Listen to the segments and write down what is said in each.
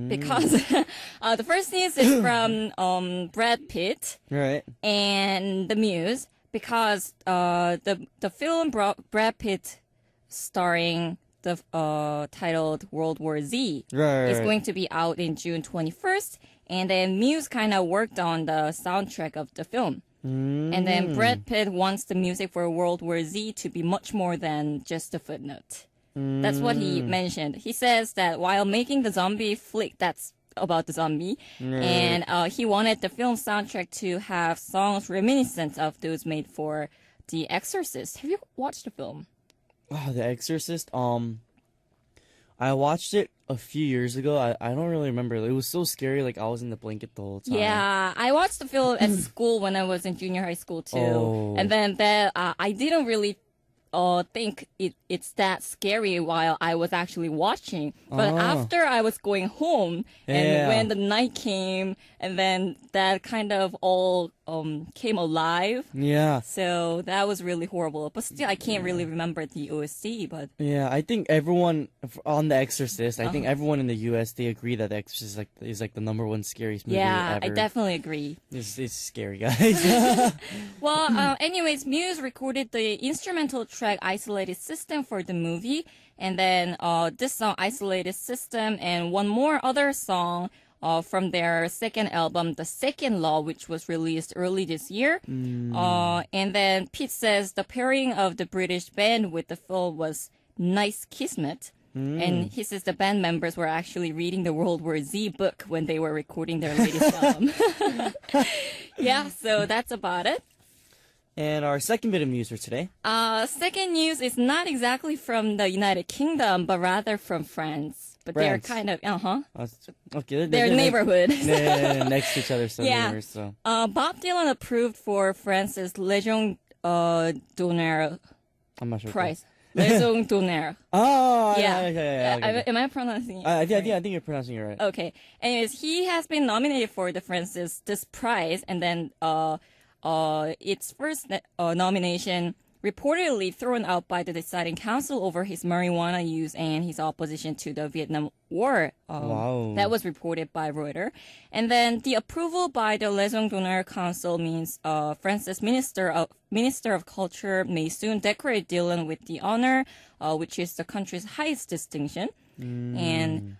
because the first news is from Brad Pitt Right. and the Muse, because the film Brad Pitt starring the titled World War Z is going to be out in June 21st, and then Muse kind of worked on the soundtrack of the film. And then Brad Pitt wants the music for World War Z to be much more than just a footnote. That's what he mentioned. He says that while making the zombie flick that's about the zombie, and he wanted the film soundtrack to have songs reminiscent of those made for The Exorcist. Have you watched the film? Oh, The Exorcist? I watched it a few years ago. I don't really remember. It was so scary, like I was in the blanket the whole time. Yeah, I watched the film at school when I was in junior high school too. Oh. And then I didn't really think it's that scary while I was actually watching. But after I was going home, and when the night came, and then that kind of all came alive. Yeah. So that was really horrible. But still, I can't really remember the OST. But Yeah, I think everyone on The Exorcist, I think everyone in the US, they agree that The Exorcist is like the #1 scariest movie yeah, ever. I definitely agree. It's scary, guys. Well, anyways, Muse recorded the instrumental track Isolated System for the movie. And then this song, Isolated System, and one more other song from their second album, The Second Law, which was released early this year. And then Pete says the pairing of the British band with the film was nice kismet. And he says the band members were actually reading the World War Z book when they were recording their latest album. Yeah, so that's about it. And our second bit of news for today. Second news is not exactly from the United Kingdom, but rather from France. But they're France. kind of, Okay, their neighborhood. next to each other, so Yeah. neighbors, so. Bob Dylan approved for France's Légion d'honneur I'm not sure. prize. Légion d'honneur. Oh, Yeah. okay. Am I pronouncing it? I think you're pronouncing it right. Okay. Anyways, he has been nominated for this prize, and then its first nomination reportedly thrown out by the deciding council over his marijuana use and his opposition to the Vietnam War. Wow. That was reported by Reuters. And then the approval by the Légion d'honneur Council means France's Minister of Culture may soon decorate Dylan with the honor, which is the country's highest distinction. And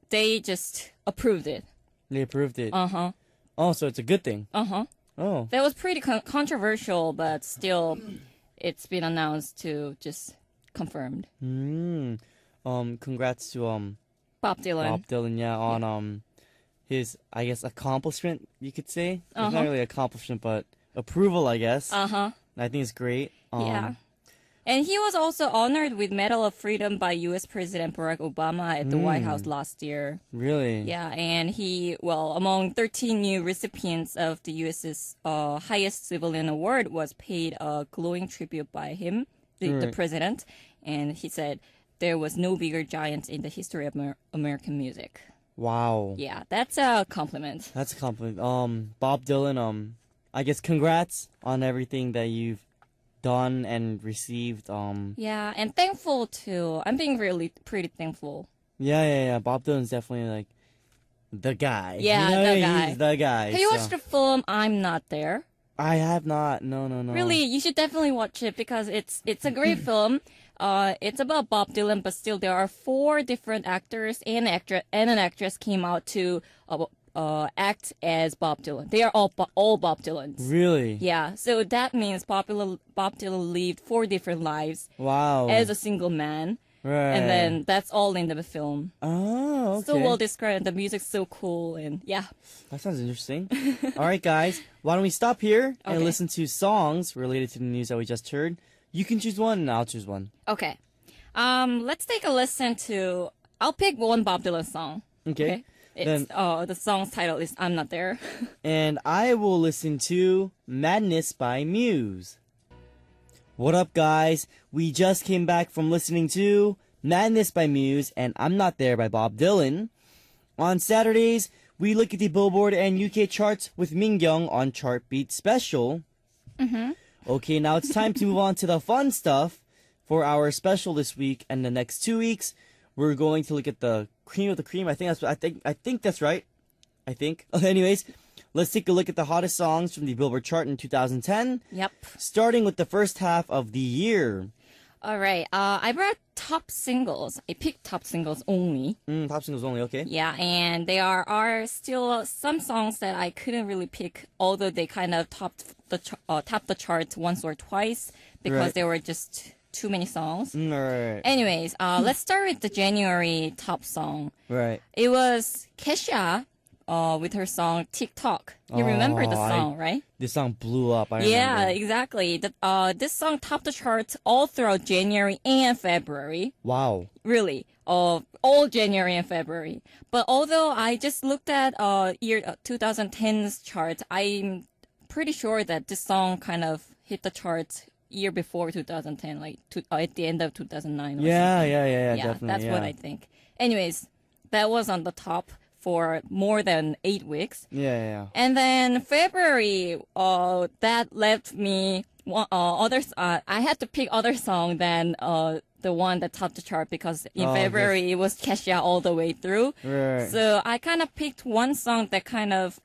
they just approved it. They approved it. Uh-huh. Oh, so it's a good thing. Uh-huh. Oh. That was pretty controversial, but still, it's been announced to just confirmed. Congrats to Bob Dylan. Bob Dylan, yeah, on his, I guess, accomplishment, you could say. It's not really accomplishment, but approval, I guess. Uh-huh. I think it's great. Yeah. And he was also honored with Medal of Freedom by U.S. President Barack Obama at the White House last year. Really? Yeah, and among 13 new recipients of the U.S.'s highest civilian award, was paid a glowing tribute by him, the president. And he said there was no bigger giant in the history of American music. Wow. Yeah, that's a compliment. That's a compliment. Bob Dylan, I guess congrats on everything that you've done and received. Yeah, and thankful too. I'm being really pretty thankful. Yeah. Bob Dylan's definitely like the guy. Yeah, you know, the guy. He's the guy. Have you watched the film I'm Not There? I have not. No. Really, you should definitely watch it because it's a great film. It's about Bob Dylan, but still there are 4 different actors and an actress came out to act as Bob Dylan. They are all Bob Dylans. Really? Yeah, so that means Bob Dylan lived 4 different lives Wow. as a single man. Right. And then that's all in the film. Oh, okay. So well described. The music's so cool, and yeah. That sounds interesting. All right, guys. Why don't we stop here and Okay. listen to songs related to the news that we just heard? You can choose one, and I'll choose one. Okay. Let's take a listen to. I'll pick one Bob Dylan song. Okay. It's the song's title is "I'm Not There." And I will listen to Madness by Muse. What up, guys? We just came back from listening to Madness by Muse and I'm Not There by Bob Dylan. On Saturdays, we look at the Billboard and UK charts with Mingyung on Chart Beat Special. Okay, now it's time to move on to the fun stuff for our special this week and the next 2 weeks. we're going to look at the cream of the cream. I think that's right. I think. Anyways, let's take a look at the hottest songs from the Billboard chart in 2010. Yep. Starting with the first half of the year. All right. I brought top singles. I picked top singles only. Top singles only, okay. Yeah, and there are still some songs that I couldn't really pick, although they kind of topped the charts once or twice because there were just too many songs. Right. Anyways, let's start with the January top song. Right. It was Kesha with her song TikTok. You remember the song, right? This song blew up. I Yeah, remember. exactly. This song topped the charts all throughout January and February. Wow. Really, all January and February. But although I just looked at year 2010's charts, I'm pretty sure that this song kind of hit the charts year before 2010, like at the end of 2009. Yeah, That's definitely. what I think. Anyways, that was on the top for more than 8 weeks. Yeah. And then February, that left me others. I had to pick other song than the one that topped the chart because in February it was Kesha all the way through. Right. So I kind of picked one song that kind of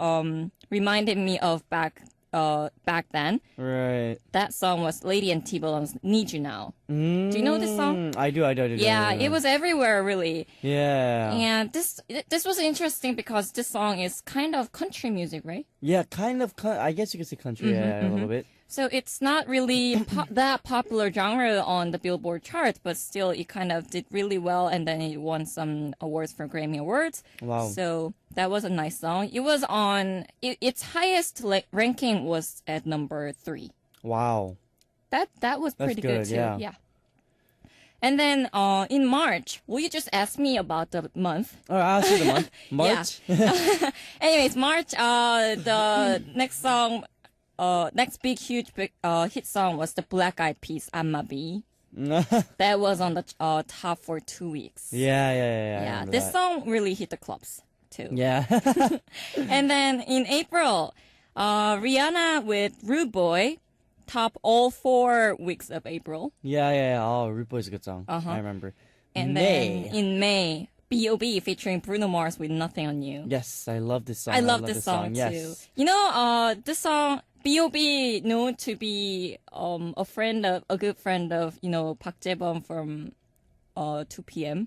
reminded me of back then. Right. That song was Lady and T-Bone's "Need You Now." Do you know this song? I do. Yeah, it was everywhere really. Yeah. And this was interesting because this song is kind of country music, right? Yeah, kind of. I guess you could say country, a little bit. So it's not really that popular genre on the Billboard chart, but still it kind of did really well, and then it won some awards for Grammy Awards. Wow. So that was a nice song. It was on its highest ranking was at number 3. Wow. That was pretty good too. Yeah. And then in March, will you just ask me about the month? All right, I'll see the month. March. Anyways, March. The next song. Next big huge hit song was the Black Eyed Peas "Ammabi." That was on the top for 2 weeks. Yeah. This song really hit the clubs too. Yeah. And then in April, Rihanna with "Rude Boy" top all 4 weeks of April. Yeah. Oh, Rude Boy's a good song. I remember. And then in May, B.O.B. featuring Bruno Mars with "Nothing on You." Yes, I love this song. I love this song too. Yes. You know, this song. B.O.B. known to be a good friend of Park Jae-bum from 2PM.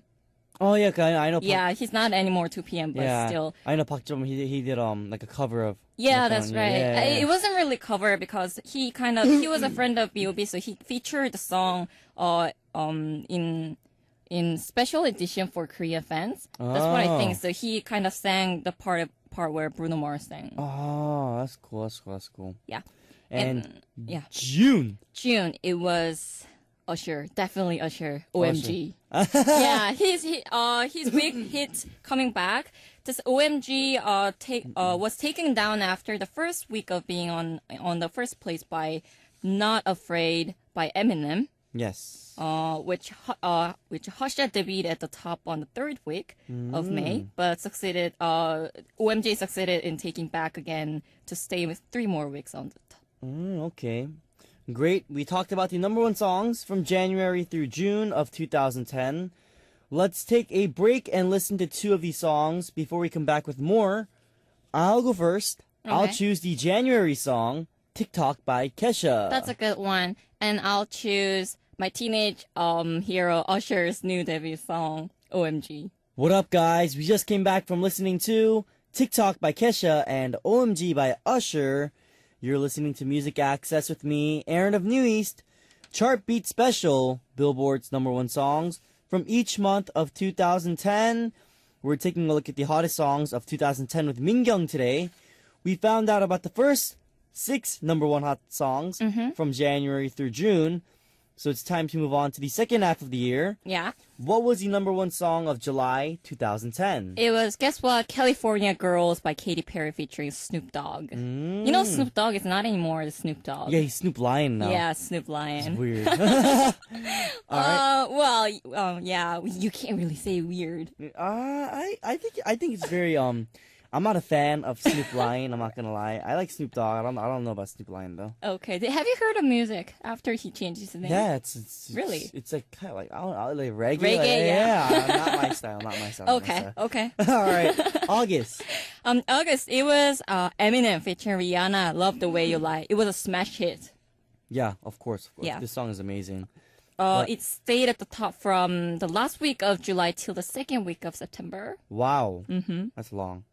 Oh yeah, I know. Yeah, he's not anymore 2PM, but still. I know Park Jae-bum. He did like a cover of. Yeah, that's right. Yeah. It wasn't really cover because he was a friend of B.O.B. so he featured the song in special edition for Korean fans. That's what I think. So he kind of sang the part where Bruno Mars sang. Oh, that's cool. Yeah. And June, it was Usher, definitely Usher. OMG. Yeah, his big hit coming back. This OMG was taken down after the first week of being on the first place by Not Afraid by Eminem. Yes. Which Husha debuted at the top on the 3rd week of May, but OMG succeeded in taking back again to stay with 3 more weeks on the top. Okay. Great. We talked about the number 1 songs from January through June of 2010. Let's take a break and listen to 2 of these songs before we come back with more. I'll go first. Okay. I'll choose the January song, TikTok by Kesha. That's a good one. And I'll choose my teenage hero Usher's new debut song, OMG. What up, guys? We just came back from listening to TikTok by Kesha and OMG by Usher. You're listening to Music Access with me, Aron of New East. Chart Beat Special, Billboard's number 1 songs from each month of 2010. We're taking a look at the hottest songs of 2010 with Mingyung today. We found out about the first 6 number 1 hot songs from January through June. So it's time to move on to the second half of the year. Yeah. What was the number 1 song of July 2010? It was, guess what? California Girls by Katy Perry featuring Snoop Dogg. You know Snoop Dogg is not anymore the Snoop Dogg. Yeah, he's Snoop Lion now. Yeah, Snoop Lion. It's weird. All right. Yeah, you can't really say weird. I think it's very I'm not a fan of Snoop Lion. I'm not gonna lie. I like Snoop Dogg. I don't know about Snoop Lion though. Okay. Have you heard of music after he changed his name? Yeah, it's really. It's like kind of like I don't know, like reggae. Reggae, like, yeah. Not my style. Not my style. Okay. Okay. All right. August. August. It was Eminem featuring Rihanna. Love the Way You Lie. It was a smash hit. Yeah, of course. Yeah. This song is amazing. It stayed at the top from the last week of July till the second week of September. Wow. Mm-hmm. That's long.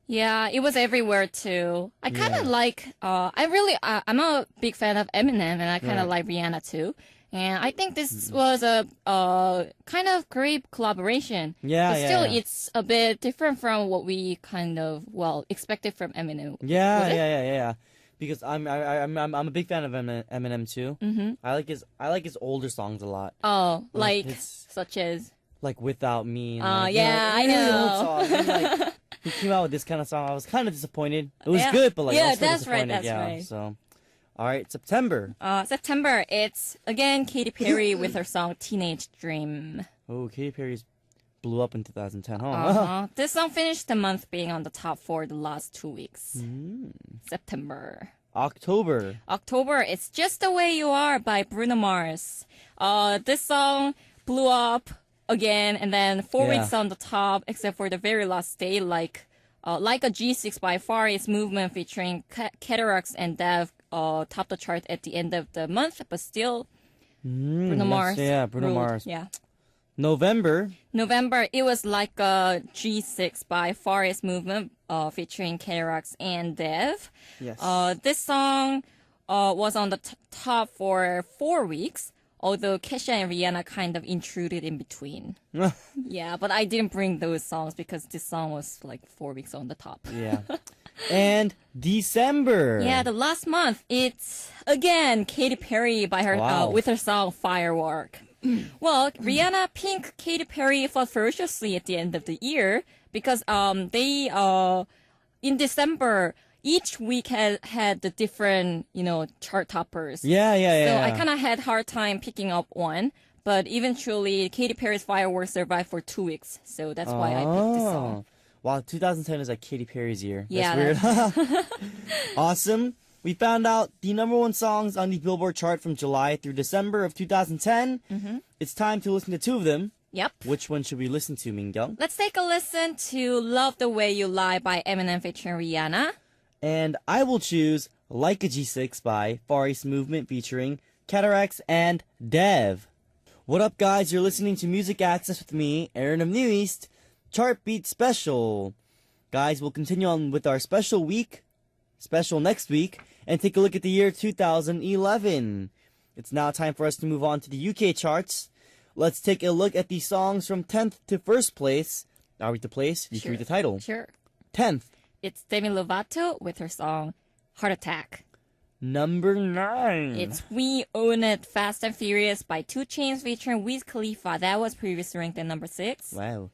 Yeah, it was everywhere too. I kind of like, I'm a big fan of Eminem and I kind of like Rihanna too. And I think this was a kind of great collaboration. Yeah, but still, it's a bit different from what we kind of, expected from Eminem. Yeah. Because I'm a big fan of Eminem too. Mm-hmm. I like his older songs a lot. Oh, such as like Without Me. And I know. And, he came out with this kind of song. I was kind of disappointed. It was good, but I was still disappointed. That's right. So, all right, September. September. It's again Katy Perry with her song "Teenage Dream." Oh, Katy Perry's blew up in 2010. This song finished the month being on the top for the last 2 weeks. September. October. It's Just the Way You Are by Bruno Mars. This song blew up again, and then 4 weeks on the top, except for the very last day, like a G6 by Far East Movement featuring Cataracts and Dev topped the chart at the end of the month, but still, Bruno Mars. Yeah, Bruno Mars. Yeah. November, it was like a G6 by Far East Movement featuring Cataracts and Dev. Yes. This song was on the top for 4 weeks. Although Kesha and Rihanna kind of intruded in between. Yeah, but I didn't bring those songs because this song was like 4 weeks on the top. Yeah. And December. Yeah, the last month, it's again Katy Perry by her with her song Firework. Well, Rihanna pinked Katy Perry fought ferociously at the end of the year because they in December each week had the different, chart toppers. Yeah. So I kind of had hard time picking up one, but eventually Katy Perry's Fireworks survived for 2 weeks. So that's why I picked this song. Wow, 2010 is like Katy Perry's year. Yeah. That's weird. Awesome. We found out the number one songs on the Billboard chart from July through December of 2010. Mm-hmm. It's time to listen to two of them. Yep. Which one should we listen to, Mingyung? Let's take a listen to Love the Way You Lie by Eminem featuring Rihanna. And I will choose Like a G6 by Far East Movement featuring Cataracts and Dev. What up, guys? You're listening to Music Access with me, Aron of New East, Chart Beat Special. Guys, we'll continue on with our special next week, and take a look at the year 2011. It's now time for us to move on to the UK charts. Let's take a look at the songs from 10th to 1st place. I'll read the place. You can read the title. Sure. 10th. It's Demi Lovato with her song Heart Attack. Number 9. It's We Own It Fast and Furious by 2 Chainz featuring Wiz Khalifa. That was previously ranked at number 6. Wow.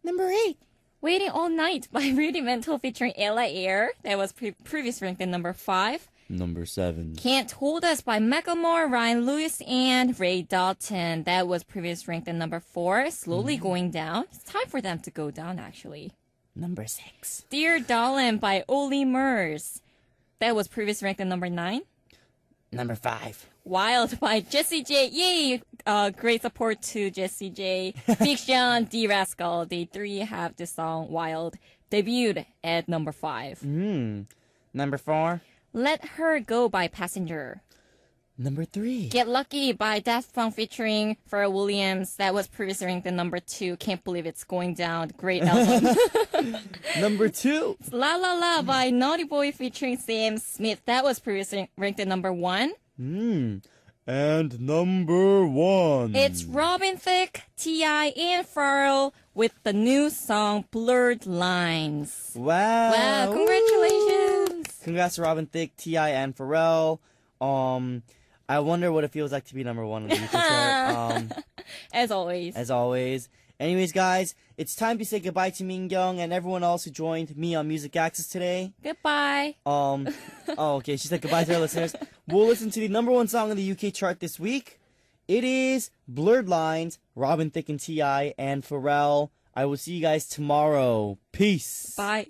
Number 8. Waiting All Night by Rudimental featuring Ella Air. That was previously ranked at number 5. Number 7. Can't Hold Us by Macklemore, Ryan Lewis, and Ray Dalton. That was previously ranked at number 4. Slowly going down. It's time for them to go down, actually. Number 6. Dear Darling by Oli Murs. That was previously ranked at number 9. Number 5. Wild by Jessie J. Yay! Great support to Jessie J. Big Sean, D. Rascal. They 3 have the song Wild. Debuted at number 5. Number 4. Let Her Go by Passenger. Number 3. Get Lucky by Daft Punk featuring Pharrell Williams. That was previously ranked at number 2. Can't believe it's going down. Great album. Number 2. La La La by Naughty Boy featuring Sam Smith. That was previously ranked at number 1. And number 1. It's Robin Thicke, T.I., and Pharrell with the new song Blurred Lines. Wow. Congratulations. Congrats to Robin Thicke, T.I., and Pharrell. I wonder what it feels like to be number 1 on the UK chart. As always. As always. Anyways, guys, it's time to say goodbye to Mingyung and everyone else who joined me on Music Access today. Goodbye. Okay, she said goodbye to our listeners. We'll listen to the number 1 song on the UK chart this week. It is Blurred Lines, Robin Thicke and T.I., and Pharrell. I will see you guys tomorrow. Peace. Bye.